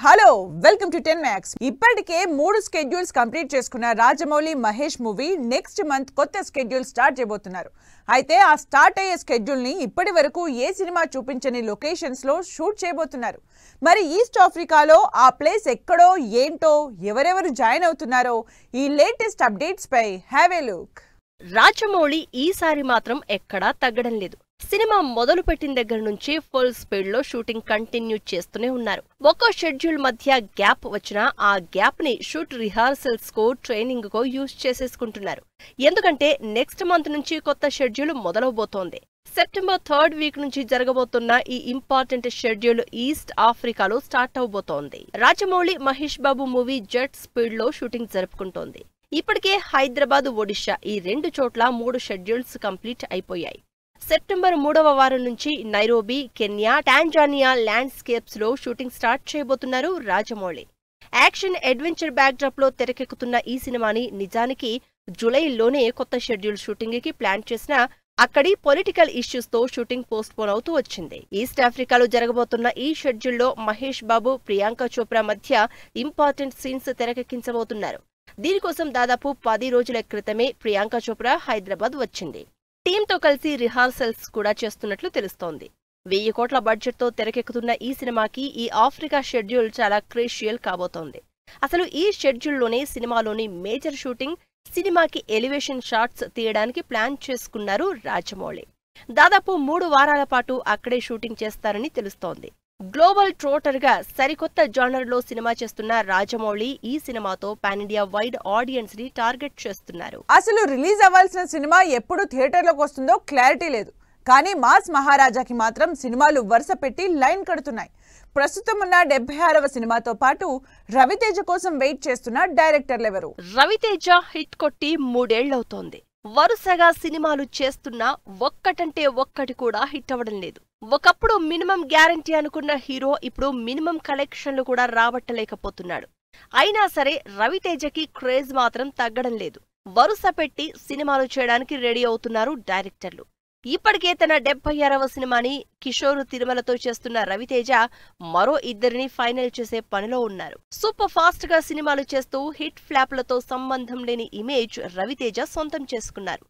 Hello welcome to 10 Max. ఇప్పటికే 3 schedules complete చేసుకున్న Rajamouli Mahesh movie next month కొత్త స్కెడ్యూల్ స్టార్ట్ చేయబోతున్నారు. అయితే ఆ స్టార్ట్ అయ్యే స్కెడ్యూల్ ని ఇప్పటి వరకు ఏ సినిమా చూపించని లొకేషన్స్ లో షూట్ చేయబోతున్నారు. మరి ఈస్ట్ ఆఫ్రికాలో ఆ ప్లేస్ ఎక్కడో ఏంటో ఎవరెవరు జాయిన్ అవుతున్నారో ఈ లేటెస్ట్ అప్డేట్స్ పై హ్యావ్ ఏ లుక్. రాజమౌళి ఈసారి మాత్రం ఎక్కడా తగ్గడం లేదు. సినిమా మొదలు పెట్టిన దగ్గర నుంచి ఫుల్ స్పీడ్ లో షూటింగ్ కంటిన్యూ చేస్తూనే ఉన్నారు. ఒక్కో షెడ్యూల్ మధ్య గ్యాప్ వచ్చినా ఆ గ్యాప్ ని షూట్ రిహార్సల్స్ కో ట్రైనింగ్ కో యూజ్ చేసేసుకుంటున్నారు. ఎందుకంటే నెక్స్ట్ మంత్ నుంచి కొత్త షెడ్యూల్ మొదలవబోతోంది. సెప్టెంబర్ 3rd వీక్ నుంచి జరగబోతున్న ఈ ఇంపార్టెంట్ షెడ్యూల్ ఈస్ట్ ఆఫ్రికాలో start అవబోతోంది. Rajamouli Mahesh Babu movie jet speed లో షూటింగ్ జరుపుకుంటోంది. ఇప్పటికే హైదరాబాద్, ఒడిషా ఈ 2 చోట్ల 3 షెడ్యూల్స్ కంప్లీట్ అయిపోయాయి. సెప్టెంబర్ 3వ వారం నుంచి నైరోబీ, కెన్యా, టాంజానియా ల్యాండ్స్కేప్స్ లో షూటింగ్ స్టార్ట్ చేయబోతున్నారు రాజమౌళి. యాక్షన్ అడ్వెంచర్ బ్యాక్డ్రాప్ లో తెరకెక్కుతున్న ఈ సినిమాని నిజానికి జూలైలోనే కొత్త షెడ్యూల్ షూటింగ్ కి ప్లాన్ చేసినా అక్కడి పొలిటికల్ ఇష్యూస్ తో షూటింగ్ పోస్ట్ పోన్ అవుతూ వచ్చింది. ఈస్ట్ ఆఫ్రికాలో జరగబోతున్న ఈ షెడ్యూల్లో మహేష్ బాబు, ప్రియాంక చోప్రా మధ్య ఇంపార్టెంట్ సీన్స్ తెరకెక్కించబోతున్నారు. దీనికోసం దాదాపు 10 రోజుల క్రితమే ప్రియాంక చోప్రా హైదరాబాద్ వచ్చింది. టీంతో కలిసి రిహార్సల్స్ కూడా చేస్తున్నట్లు తెలుస్తోంది. 1000 కోట్ల బడ్జెట్ తో తెరకెక్కుతున్న ఈ సినిమాకి ఈ ఆఫ్రికా షెడ్యూల్ చాలా క్రూషియల్ కాబోతోంది. అసలు ఈ షెడ్యూల్లోనే సినిమాలోని మేజర్ షూటింగ్, సినిమాకి ఎలివేషన్ షాట్స్ తీయడానికి ప్లాన్ చేసుకున్నారు రాజమౌళి. దాదాపు 3 వారాల పాటు అక్కడే షూటింగ్ చేస్తారని తెలుస్తోంది. గ్లోబల్ ట్రోటర్ గా సరికొత్త జానర్ లో సినిమా చేస్తున్న రాజమౌళి ఈ సినిమాతో పాన్ ఇండియా వైడ్ ఆడియన్స్ ని టార్గెట్ చేస్తున్నారు. అసలు రిలీజ్ అవ్వాల్సిన సినిమా ఎప్పుడు థియేటర్లోకి వస్తుందో క్లారిటీ లేదు. కానీ మాస్ మహారాజాకి మాత్రం సినిమాలు వరుస పెట్టి లైన్ కడుతున్నాయి. ప్రస్తుతం ఉన్న 76వ సినిమాతో పాటు రవితేజ కోసం వెయిట్ చేస్తున్న డైరెక్టర్లెవరు? రవితేజ హిట్ కొట్టి 3 ఏళ్లవుతోంది. వరుసగా సినిమాలు చేస్తున్నా ఒక్కటంటే ఒక్కటి కూడా హిట్ అవ్వడం లేదు. ఒకప్పుడు మినిమం గ్యారంటీ అనుకున్న హీరో ఇప్పుడు మినిమం కలెక్షన్లు కూడా రాబట్టలేకపోతున్నాడు. అయినా సరే రవితేజకి క్రేజ్ మాత్రం తగ్గడం లేదు. వరుస పెట్టి సినిమాలు చేయడానికి రెడీ అవుతున్నారు డైరెక్టర్లు. ఇప్పటికే తన 76వ సినిమాని కిషోర్ తిరుమలతో చేస్తున్న రవితేజ మరో 2ని ఫైనల్ చేసే పనిలో ఉన్నారు. సూపర్ ఫాస్ట్ గా సినిమాలు చేస్తూ హిట్ ఫ్లాప్లతో సంబంధం లేని ఇమేజ్ రవితేజ సొంతం చేసుకున్నారు.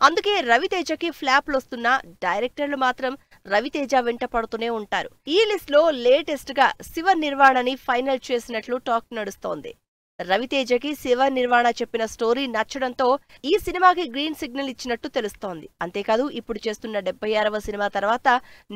అందుకే రవితేజకి ఫ్లాప్లొస్తున్నా డైరెక్టర్లు మాత్రం రవితేజ వెంట పడుతూనే ఉంటారు. ఈ లిస్ట్ లో లేటెస్ట్ గా శివ నిర్వాణని ఫైనల్ చేసినట్లు టాక్ నడుస్తోంది. రవితేజకి శివ నిర్వాణ చెప్పిన స్టోరీ నచ్చడంతో ఈ సినిమాకి గ్రీన్ సిగ్నల్ ఇచ్చినట్టు తెలుస్తోంది. అంతేకాదు ఇప్పుడు చేస్తున్న 76వ సినిమా తర్వాత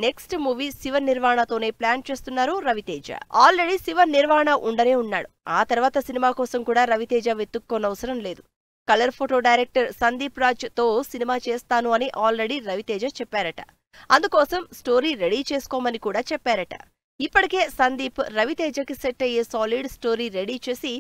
నెక్స్ట్ మూవీ శివ నిర్వాణతోనే ప్లాన్ చేస్తున్నారు రవితేజ. ఆల్రెడీ శివ నిర్వాణ ఉండనే ఉన్నాడు. ఆ తర్వాత సినిమా కోసం కూడా రవితేజ వెతుక్కోనవసరం లేదు. Colour photo director Sandeep Raj తో సినిమా చేస్తాను అని ఆల్రెడీ రవితేజ చెప్పారట. అందుకోసం స్టోరీ రెడీ చేసుకోమని కూడా చెప్పారట. ఇప్పటికే సందీప్ రవితేజకి సెట్ అయ్యే సాలిడ్ స్టోరీ రెడీ చేసి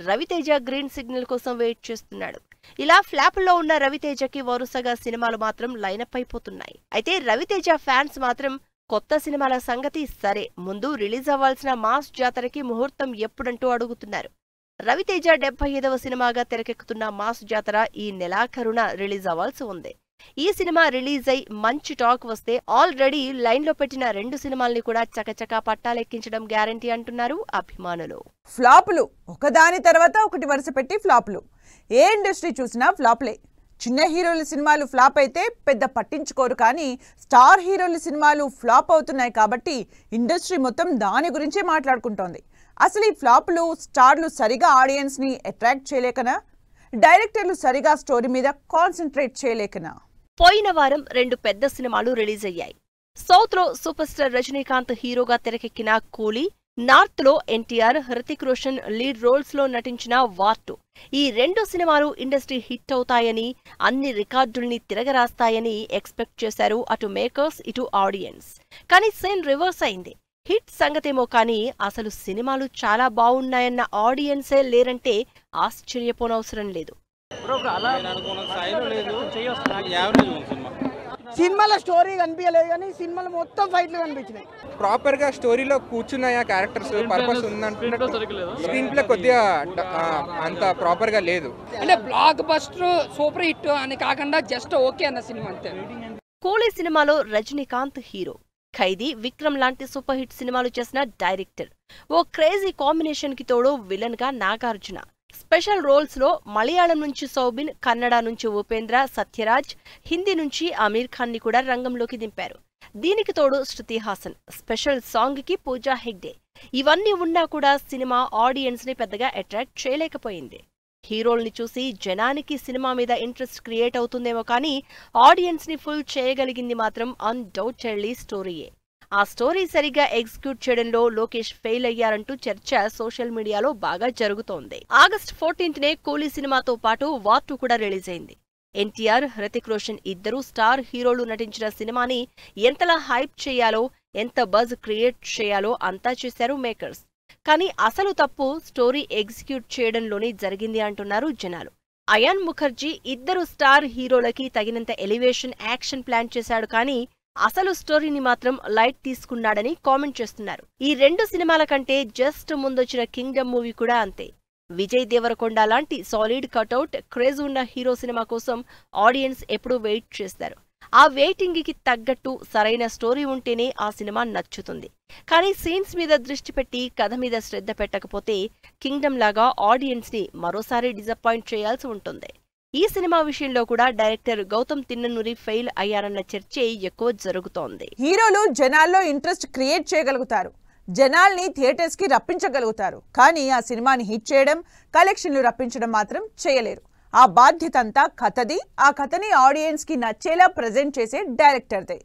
రవితేజ గ్రీన్ సిగ్నల్ కోసం వెయిట్ చేస్తున్నాడు. ఇలా ఫ్లాప్లో ఉన్న రవితేజకి వరుసగా సినిమాలు మాత్రం లైనప్ అయిపోతున్నాయి. అయితే రవితేజ ఫ్యాన్స్ మాత్రం కొత్త సినిమాల సంగతి సరే, ముందు రిలీజ్ అవ్వాల్సిన మాస్ జాతరకి ముహూర్తం ఎప్పుడంటూ అడుగుతున్నారు. రవితేజ 75వ సినిమాగా తెరకెక్కుతున్న మాస్ జాతర ఈ నెలాఖరున రిలీజ్ అవ్వాల్సి ఉంది. ఈ సినిమా రిలీజ్ అయి మంచి టాక్ వస్తే ఆల్రెడీ లైన్లో పెట్టిన 2 సినిమాల్ని కూడా చకచకా పట్టాలెక్కించడం గ్యారంటీ అంటున్నారు అభిమానులు. ఫ్లాపులు ఒకదాని తర్వాత ఒకటి వరుస పెట్టి ఫ్లాపులు. ఏ ఇండస్ట్రీ చూసినా ఫ్లాప్లే. చిన్న హీరోల సినిమాలు ఫ్లాప్ అయితే పెద్ద పట్టించుకోరు, కానీ స్టార్ హీరోల సినిమాలు ఫ్లాప్ అవుతున్నాయి కాబట్టి ఇండస్ట్రీ మొత్తం దాని గురించే మాట్లాడుకుంటోంది. అసలు ఈ ఫ్లాపులు స్టార్లు సరిగా ఆడియన్స్ ని అట్రాక్ట్ చేయలేకనా, డైరెక్టర్లు సరిగా స్టోరీ మీద కాన్సన్ట్రేట్ చేయలేకనా? పోయిన వారం 2 పెద్ద సినిమాలు రిలీజ్ అయ్యాయి. సౌత్ లో సూపర్ స్టార్ రజనీకాంత్ హీరోగా తెరకెక్కిన కూలీ, నార్త్ లో ఎన్టీఆర్, హృతిక్ రోషన్ లీడ్ రోల్స్ లో నటించిన వార్ 2. ఈ 2 సినిమాలు ఇండస్ట్రీ హిట్ అవుతాయని, అన్ని రికార్డుల్ని తిరగరాస్తాయని ఎక్స్పెక్ట్ చేశారు అటు మేకర్స్ ఇటు ఆడియన్స్. కానీ సీన్ రివర్స్ అయింది. హిట్ సంగతేమో కానీ అసలు సినిమాలు చాలా బాగున్నాయన్న ఆడియన్సే లేరంటే ఆశ్చర్యపోనవసరం లేదు. సినిమాల స్టోరీ కనిపించలేదు కానీ సినిమాలు మొత్తం ఫైట్లు కనిపించినాయి. ప్రాపర్ గా స్టోరీలో కూర్చున్నాయా క్యారెక్టర్స్, పర్పస్ ఉందంటే స్క్రీన్ ప్లే కొద్దిగా అంత ప్రాపర్ గా లేదు. అంటే బ్లాక్ బస్టర్ సూపర్ హిట్ అని కాకుండా జస్ట్ ఓకే అన్న సినిమా అంతే. కూలీ సినిమాలో రజనీకాంత్ హీరో, ఖైదీ, విక్రమ్ లాంటి సూపర్ హిట్ సినిమాలు చేసిన డైరెక్టర్. ఓ క్రేజీ కాంబినేషన్ కి తోడు విలన్ గా నాగార్జున. స్పెషల్ రోల్స్ లో మలయాళం నుంచి సౌబిన్, కన్నడ నుంచి ఉపేంద్ర, సత్యరాజ్, హిందీ నుంచి అమీర్ ఖాన్ ని కూడా రంగంలోకి దింపారు. దీనికి తోడు శృతి హాసన్, స్పెషల్ సాంగ్ కి పూజా హెగ్డే. ఇవన్నీ ఉన్నా కూడా సినిమా ఆడియన్స్ ని పెద్దగా అట్రాక్ట్ చేయలేకపోయింది. హీరోల్ని చూసి జనానికి సినిమా మీద ఇంట్రెస్ట్ క్రియేట్ అవుతుందేమో కానీ ఆడియన్స్ ని ఫుల్ చేయగలిగింది మాత్రం అన్డౌటెడ్లీ స్టోరీయే. ఆ స్టోరీ సరిగ్గా ఎగ్జిక్యూట్ చేయడంలో లోకేష్ ఫెయిల్ అయ్యారంటూ చర్చ సోషల్ మీడియాలో బాగా జరుగుతోంది. ఆగస్టు 14నే కూలీ సినిమాతో పాటు వార్ 2 కూడా రిలీజ్ అయింది. ఎన్టీఆర్, హృతిక్ రోషన్ ఇద్దరూ స్టార్ హీరోలు నటించిన సినిమాని ఎంతలా హైప్ చేయాలో, ఎంత బజ్ క్రియేట్ చేయాలో అంతా చేశారు మేకర్స్. కానీ అసలు తప్పు స్టోరీ ఎగ్జిక్యూట్ చేయడంలోనే జరిగింది అంటున్నారు జనాలు. అయాన్ ముఖర్జీ ఇద్దరు స్టార్ హీరోలకి తగినంత ఎలివేషన్, యాక్షన్ ప్లాన్ చేశాడు కానీ అసలు స్టోరీని మాత్రం లైట్ తీసుకున్నాడని కామెంట్ చేస్తున్నారు. ఈ 2 సినిమాల కంటే జస్ట్ ముందొచ్చిన కింగ్డమ్ మూవీ కూడా అంతే. విజయ్ దేవరకొండ లాంటి సాలిడ్ కటౌట్, క్రేజ్ ఉన్న హీరో సినిమా కోసం ఆడియన్స్ ఎప్పుడూ వెయిట్ చేస్తారు. ఆ వెయిటింగ్ కి తగ్గట్టు సరైన స్టోరీ ఉంటేనే ఆ సినిమా నచ్చుతుంది. కానీ సీన్స్ మీద దృష్టి పెట్టి కథ మీద శ్రద్ధ పెట్టకపోతే కింగ్డమ్ లాగా ఆడియన్స్ ని మరోసారి డిసప్పాయింట్ చేయాల్సి ఉంటుంది. ఈ సినిమా విషయంలో కూడా డైరెక్టర్ గౌతమ్ తిన్ననూరి ఫెయిల్ అయ్యారన్న చర్చే ఎక్కువ జరుగుతోంది. హీరోలు జనాల్లో ఇంట్రెస్ట్ క్రియేట్ చేయగలుగుతారు, జనాల్ని థియేటర్స్ కి రప్పించగలుగుతారు. కానీ ఆ సినిమాని హిట్ చేయడం, కలెక్షన్లు రప్పించడం మాత్రం చేయలేరు. ఆ బాధ్యత అంతా కథది. ఆ కథని ఆడియన్స్ కి నచ్చేలా ప్రెజెంట్ చేసే డైరెక్టర్దే.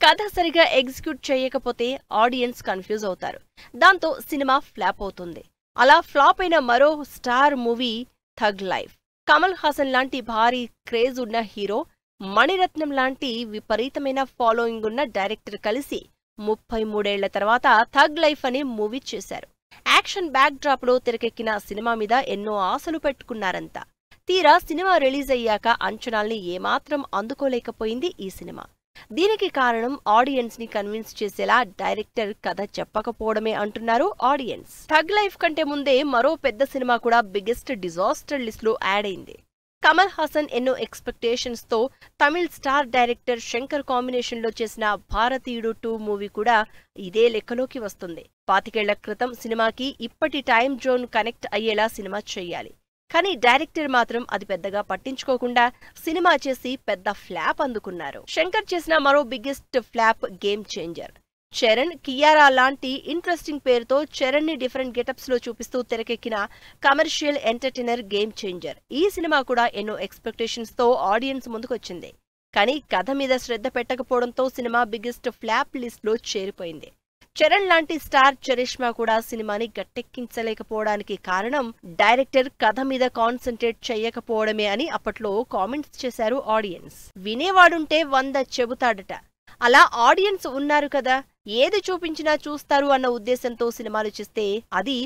కథ సరిగా ఎగ్జిక్యూట్ చేయకపోతే ఆడియన్స్ కన్ఫ్యూజ్ అవుతారు. దాంతో సినిమా ఫ్లాప్ అవుతుంది. అలా ఫ్లాప్ అయిన మరో star movie tug life. Kamal Haasan లాంటి భారీ క్రేజ్ ఉన్న హీరో, మణిరత్నం లాంటి విపరీతమైన ఫాలోయింగ్ ఉన్న డైరెక్టర్ కలిసి 33 ఏళ్ల తర్వాత థగ్ లైఫ్ అనే మూవీ చేశారు. యాక్షన్ బ్యాక్ డ్రాప్ లో తెరకెక్కిన సినిమా మీద ఎన్నో ఆశలు పెట్టుకున్నారంతా. తీరా సినిమా రిలీజ్ అయ్యాక అంచనాల్ని ఏమాత్రం అందుకోలేకపోయింది ఈ సినిమా. దీనికి కారణం ఆడియన్స్ ని కన్విన్స్ చేసేలా డైరెక్టర్ కథ చెప్పకపోవడమే అంటున్నారు ఆడియన్స్. థగ్ లైఫ్ కంటే ముందే మరో పెద్ద సినిమా కూడా బిగ్గెస్ట్ డిజాస్టర్ లిస్ట్ లో యాడ్ అయింది. కమల్ హాసన్ ఎన్నో ఎక్స్పెక్టేషన్స్ తో Tamil star director Shankar combination లో చేసిన భారతీయుడు 2 మూవీ కూడా ఇదే లెక్కలోకి వస్తుంది. 25 ఏళ్ల క్రితం సినిమాకి ఇప్పటి టైం జోన్ కనెక్ట్ అయ్యేలా సినిమా చెయ్యాలి. కానీ డైరెక్టర్ మాత్రం అది పెద్దగా పట్టించుకోకుండా సినిమా చేసి పెద్ద ఫ్లాప్ అందుకున్నారు. శంకర్ చేసిన మరో biggest flop game changer. Charan, Kiara లాంటి ఇంట్రెస్టింగ్ పేరుతో చరణ్ ని డిఫరెంట్ గెటప్స్ లో చూపిస్తూ తెరకెక్కిన కమర్షియల్ ఎంటర్టైనర్ గేమ్ చేంజర్. ఈ సినిమా కూడా ఎన్నో ఎక్స్పెక్టేషన్స్ తో ఆడియన్స్ ముందుకొచ్చింది. కానీ కథ మీద శ్రద్ధ పెట్టకపోవడంతో సినిమా బిగ్గెస్ట్ ఫ్లాప్ లిస్ట్ లో చేరిపోయింది. చరణ్ లాంటి స్టార్ చరిష్మా కూడా సినిమాని గట్టెక్కించలేకపోవడానికి కారణం డైరెక్టర్ కథ మీద కాన్సంట్రేట్ చెయ్యకపోవడమే అని అప్పట్లో కామెంట్స్ చేశారు ఆడియన్స్. వినేవాడుంటే 100 చెబుతాడట. అలా ఆడియన్స్ ఉన్నారు కదా, ఏది చూపించినా చూస్తారు అన్న ఉద్దేశంతో సినిమాలు చేస్తే అది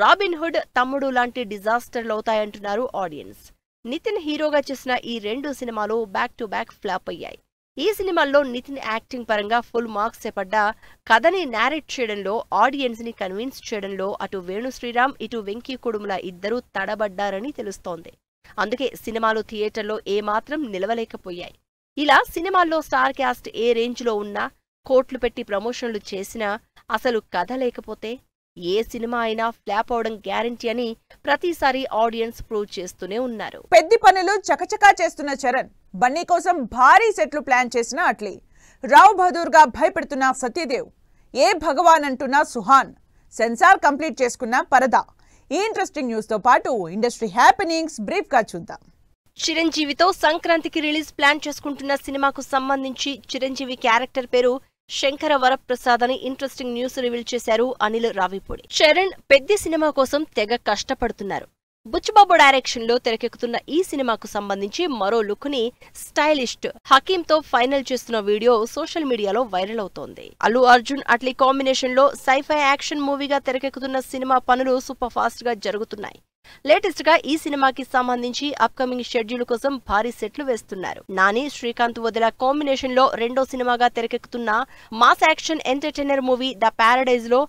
రాబిన్ హుడ్, తమ్ముడు లాంటి డిజాస్టర్లవుతాయంటున్నారు ఆడియన్స్. నితిన్ హీరోగా చేసిన ఈ 2 సినిమాలు బ్యాక్ టు బ్యాక్ ఫ్లాప్ అయ్యాయి. ఈ సినిమాల్లో నితిన్ యాక్టింగ్ పరంగా ఫుల్ మార్క్స్ పడ్డా కథని నారేట్ చేయడంలో, ఆడియన్స్ ని కన్విన్స్ చేయడంలో అటు వేణు శ్రీరామ్, ఇటు వెంకీ కుడుముల ఇద్దరూ తడబడ్డారని తెలుస్తోంది. అందుకే సినిమాలు థియేటర్లో ఏమాత్రం నిలవలేకపోయాయి. ఇలా సినిమాల్లో స్టార్ క్యాస్ట్ ఏ రేంజ్ లో ఉన్నా, కోట్లు పెట్టి ప్రమోషన్లు చేసినా అసలు కథ లేకపోతే ఏ సినిమా అయినా ఫ్లాప్ అవడం గ్యారంటీ అని ప్రతిసారి ఆడియన్స్ ప్రూవ్ చేస్తూనే ఉన్నారు. పెద్ద పనులు చకచకా చేస్తున్న చరణ్, బన్నీ కోసం భారీ సెట్లు ప్లాన్ చేసిన అట్లీ, రావ్ బహదూర్ గా భయపెడుతున్న సత్యదేవ్, ఏ భగవాన్ అంటున్న సుహాన్, సెన్సార్ కంప్లీట్ చేసుకున్న పరదా. ఈ ఇంట్రెస్టింగ్ న్యూస్ తో పాటు ఇండస్ట్రీ హ్యాపెనింగ్స్ బ్రీఫ్ గా చూద్దాం. చిరంజీవితో సంక్రాంతికి రిలీజ్ ప్లాన్ చేసుకుంటున్న సినిమాకు సంబంధించి చిరంజీవి క్యారెక్టర్ పేరు శంకర వరప్రసాద్ అని ఇంట్రెస్టింగ్ న్యూస్ రివీల్ చేశారు అనిల్ రావిపూడి. చరణ్ పెద్ద సినిమా కోసం తెగ కష్టపడుతున్నారు. బుచ్చిబాబు డైరెక్షన్ లో తెరకెక్కుతున్న ఈ సినిమాకు సంబంధించి మరో లుక్ ని స్టైలిస్ట్ హకీమ్ తో ఫైనల్ చేస్తున్న వీడియో సోషల్ మీడియాలో వైరల్ అవుతోంది. అల్లు అర్జున్ అట్లీ కాంబినేషన్ లో సైఫై యాక్షన్ మూవీగా తెరకెక్కుతున్న సినిమా పనులు సూపర్ ఫాస్ట్ గా జరుగుతున్నాయి. లేటెస్ట్ గా ఈ సినిమాకి సంబంధించి అప్కమింగ్ షెడ్యూల్ కోసం భారీ సెట్లు వేస్తున్నారు. నాని, శ్రీకాంత్ వదిల కాంబినేషన్ లో రెండో సినిమాగా తెరకెక్కుతున్న mass action entertainer movie the Paradise లో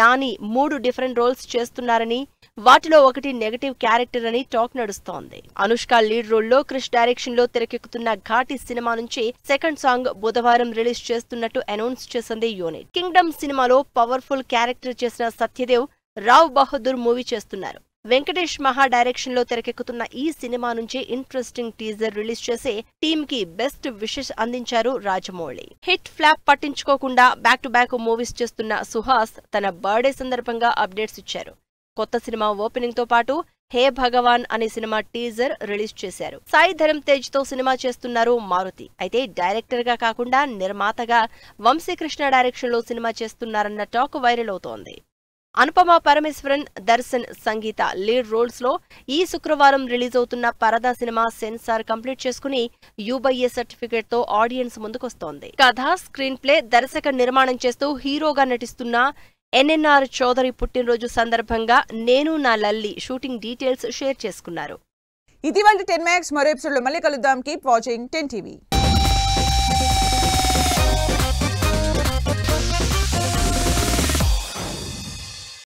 నాని 3 డిఫరెంట్ రోల్స్ చేస్తున్నారని, వాటిలో ఒకటి నెగటివ్ క్యారెక్టర్ అని టాక్ నడుస్తోంది. అనుష్క లీడ్ రోల్ లో క్రిష్ డైరెక్షన్ లో తెరకెక్కుతున్న ఘాటి సినిమా నుంచి సెకండ్ సాంగ్ బుధవారం రిలీజ్ చేస్తున్నట్టు అనౌన్స్ చేసింది యూనిట్. కింగ్డమ్ సినిమాలో పవర్ఫుల్ క్యారెక్టర్ చేసిన సత్యదేవ్ రావ్ బహదూర్ మూవీ చేస్తున్నారు. వెంకటేష్ మహా డైరెక్షన్ లో తెరకెక్కుతున్న ఈ సినిమా నుంచి ఇంట్రెస్టింగ్ టీజర్ రిలీజ్ చేసి టీమ్ కి బెస్ట్ విషెస్ అందించారు రాజమౌళి. హిట్ ఫ్లాప్ పట్టించుకోకుండా బ్యాక్ టు బ్యాక్ మూవీస్ చేస్తున్న సుహాస్ తన బర్త్డే సందర్భంగా అప్డేట్స్ ఇచ్చారు. కొత్త సినిమా ఓపెనింగ్ తో పాటు హే భగవాన్ అనే సినిమా టీజర్ రిలీజ్ చేశారు. సాయి ధరమ్ తేజ్ తో సినిమా చేస్తున్నారు మారుతి. అయితే డైరెక్టర్ గా కాకుండా నిర్మాతగా వంశీకృష్ణ డైరెక్షన్ లో సినిమా చేస్తున్నారన్న టాక్ వైరల్ అవుతోంది. అనుపమ పరమేశ్వరన్, దర్శన్, సంగీత లీడ్ రోల్స్ లో ఈ శుక్రవారం రిలీజ్ అవుతున్న పరదా సినిమా సెన్సార్ కంప్లీట్ చేసుకుని యూబైఏ సర్టిఫికేట్ తో ఆడియన్స్ ముందుకొస్తోంది. కథ, స్క్రీన్ ప్లే, దర్శక నిర్మాణం చేస్తూ హీరోగా నటిస్తున్న ఎన్ఎన్ఆర్ చౌదరి పుట్టినరోజు సందర్భంగా నేను నా లల్లి షూటింగ్ డీటెయిల్స్ షేర్ చేసుకున్నారు. ఇది వాళ్ళ 10 Max మరో ఎపిసోడ్ లో మళ్ళీ కలుద్దాం. Keep watching 10 TV.